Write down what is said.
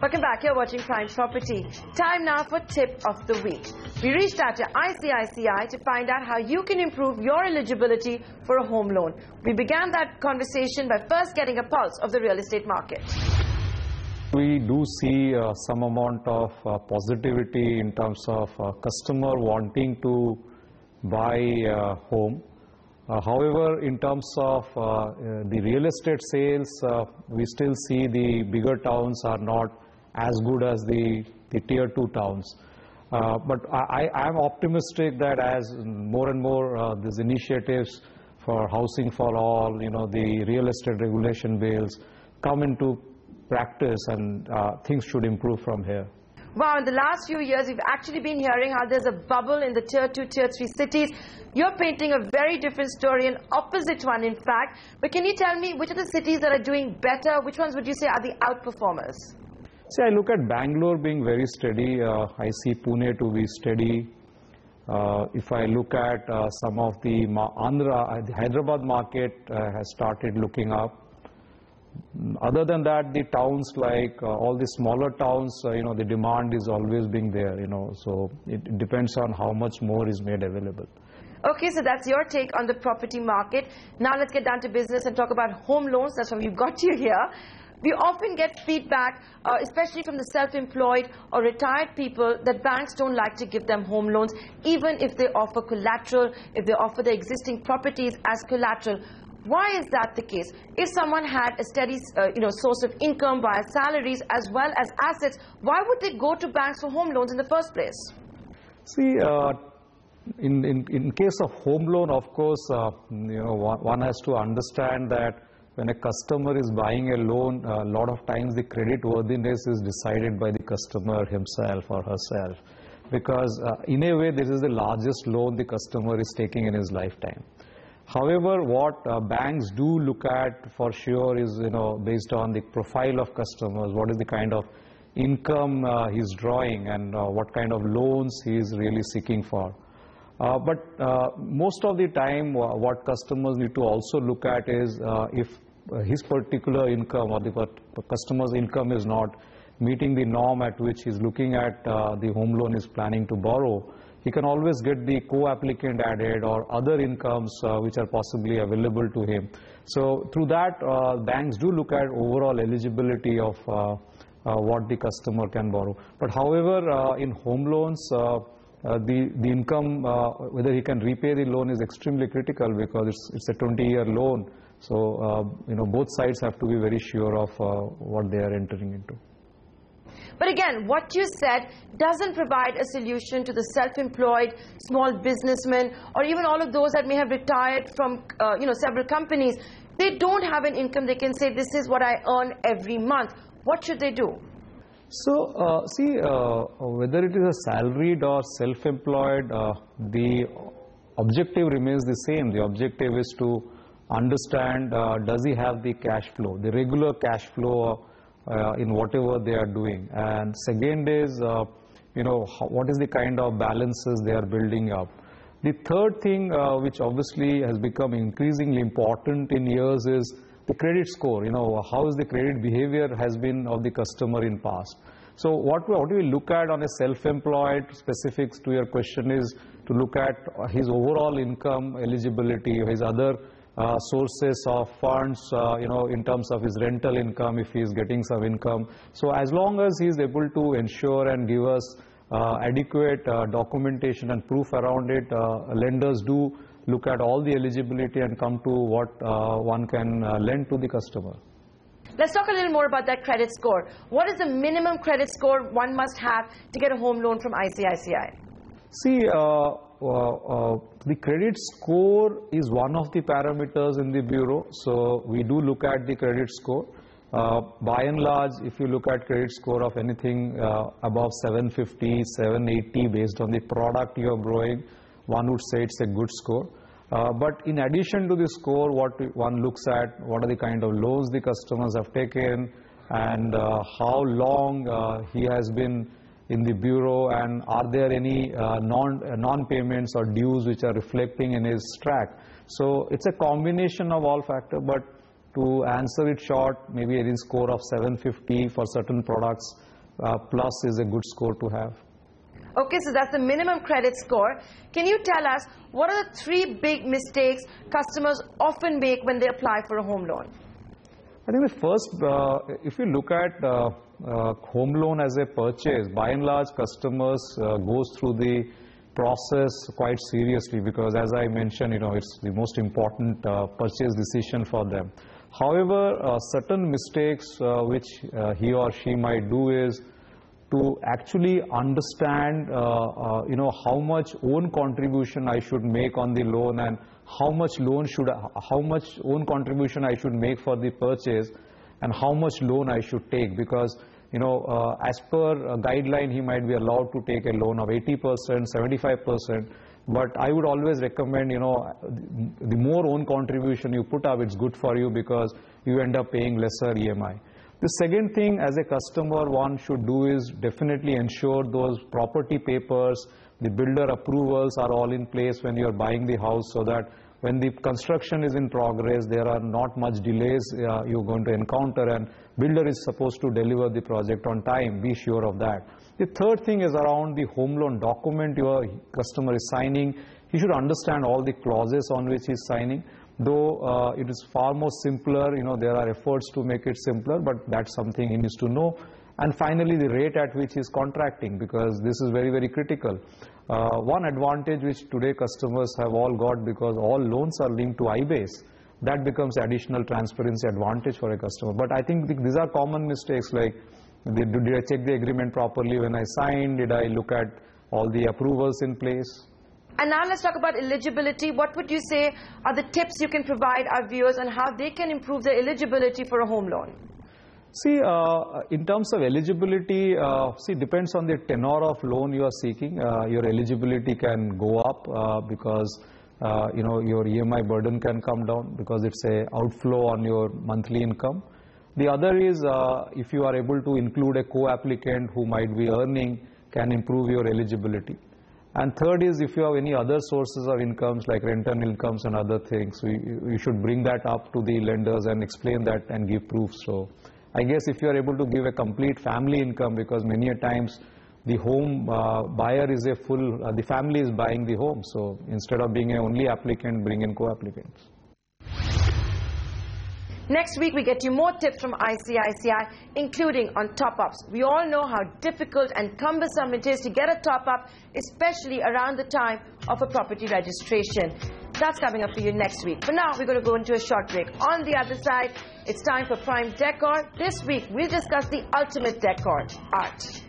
Welcome back. You're watching Prime Property. Time now for Tip of the Week. We reached out to ICICI to find out how you can improve your eligibility for a home loan. We began that conversation by first getting a pulse of the real estate market. We do see some amount of positivity in terms of customer wanting to buy a home. However, in terms of the real estate sales, we still see the bigger towns are not as good as the tier 2 towns. But I am optimistic that as more and more these initiatives for housing for all, the real estate regulation bills come into practice, and things should improve from here. Wow, in the last few years, we've actually been hearing how there's a bubble in the tier 2, tier 3 cities. You're painting a very different story, an opposite one, in fact. But can you tell me which are the cities that are doing better? Which ones would you say are the outperformers? See, I look at Bangalore being very steady. I see Pune to be steady. If I look at some of the the Hyderabad market has started looking up. Other than that, the towns like all the smaller towns, the demand is always being there, so it depends on how much more is made available. Okay, so that's your take on the property market. Now let's get down to business and talk about home loans. That's why we've got you here. We often get feedback, especially from the self-employed or retired people, that banks don't like to give them home loans, even if they offer collateral, if they offer the existing properties as collateral. Why is that the case? If someone had a steady source of income via salaries as well as assets, why would they go to banks for home loans in the first place? See, in case of home loan, of course, one has to understand that when a customer is buying a loan, a lot of times the credit worthiness is decided by the customer himself or herself, because in a way this is the largest loan the customer is taking in his lifetime. However, what banks do look at for sure is, based on the profile of customers, what is the kind of income he's drawing, and what kind of loans he is really seeking for. But most of the time, what customers need to also look at is if his particular income or the customer's income is not meeting the norm at which he's looking at the home loan is planning to borrow, he can always get the co-applicant added or other incomes which are possibly available to him. So through that, banks do look at overall eligibility of what the customer can borrow. But however, in home loans, the income, whether he can repay the loan, is extremely critical, because it's a 20-year loan. So both sides have to be very sure of what they are entering into. But again, what you said doesn't provide a solution to the self-employed, small businessmen, or even all of those that may have retired from several companies. They don't have an income. They can say, this is what I earn every month. What should they do? So, see, whether it is a salaried or self-employed, the objective remains the same. The objective is to understand, does he have the cash flow, the regular cash flow in whatever they are doing. And second is, what is the kind of balances they are building up. The third thing, which obviously has become increasingly important in years, is the credit score. How is the credit behavior has been of the customer in past. So what we look at on a self-employed, specifics to your question, is to look at his overall income eligibility, his other sources of funds, in terms of his rental income, if he is getting some income. So as long as he is able to ensure and give us adequate documentation and proof around it, lenders do look at all the eligibility and come to what one can lend to the customer. Let's talk a little more about that credit score. What is the minimum credit score one must have to get a home loan from ICICI? See, the credit score is one of the parameters in the bureau. So we do look at the credit score. By and large, if you look at credit score of anything above 750, 780, based on the product you are borrowing, one would say it's a good score. But in addition to the score, what one looks at, what are the kind of loans the customers have taken, and how long he has been in the bureau, and are there any non-payments or dues which are reflecting in his track. So it's a combination of all factors, but to answer it short, maybe a score of 750 for certain products plus is a good score to have. Okay, so that's the minimum credit score. Can you tell us what are the 3 big mistakes customers often make when they apply for a home loan? I think the first, if you look at home loan as a purchase, by and large customers goes through the process quite seriously because, as I mentioned, it's the most important purchase decision for them. However, certain mistakes which he or she might do is to actually understand, how much own contribution I should make on the loan and how much own contribution I should make for the purchase and how much loan I should take, because as per a guideline he might be allowed to take a loan of 80%, 75%, but I would always recommend, the more own contribution you put up, it's good for you because you end up paying lesser EMI. The second thing as a customer one should do is definitely ensure those property papers, the builder approvals are all in place when you're buying the house, so that when the construction is in progress, there are not much delays you're going to encounter, and builder is supposed to deliver the project on time. Be sure of that. The third thing is around the home loan document your customer is signing. He should understand all the clauses on which he's signing. Though it is far more simpler, there are efforts to make it simpler, but that's something he needs to know. And finally, the rate at which he is contracting, because this is very, very critical. One advantage which today customers have all got, because all loans are linked to IBase, that becomes additional transparency advantage for a customer. But I think these are common mistakes, like did I check the agreement properly when I signed? Did I look at all the approvals in place? And now let's talk about eligibility. What would you say are the tips you can provide our viewers on how they can improve their eligibility for a home loan? See, in terms of eligibility, depends on the tenor of loan you are seeking. Your eligibility can go up because, your EMI burden can come down because it's a outflow on your monthly income. The other is if you are able to include a co-applicant who might be earning, can improve your eligibility. And third is if you have any other sources of incomes like rental incomes and other things, you should bring that up to the lenders and explain that and give proof. So I guess if you are able to give a complete family income, because many a times the home buyer is the family is buying the home. So instead of being a only applicant, bring in co-applicants. Next week, we get you more tips from ICICI, including on top-ups. We all know how difficult and cumbersome it is to get a top-up, especially around the time of a property registration. That's coming up for you next week. For now, we're going to go into a short break. On the other side, it's time for Prime Decor. This week, we'll discuss the ultimate decor, art.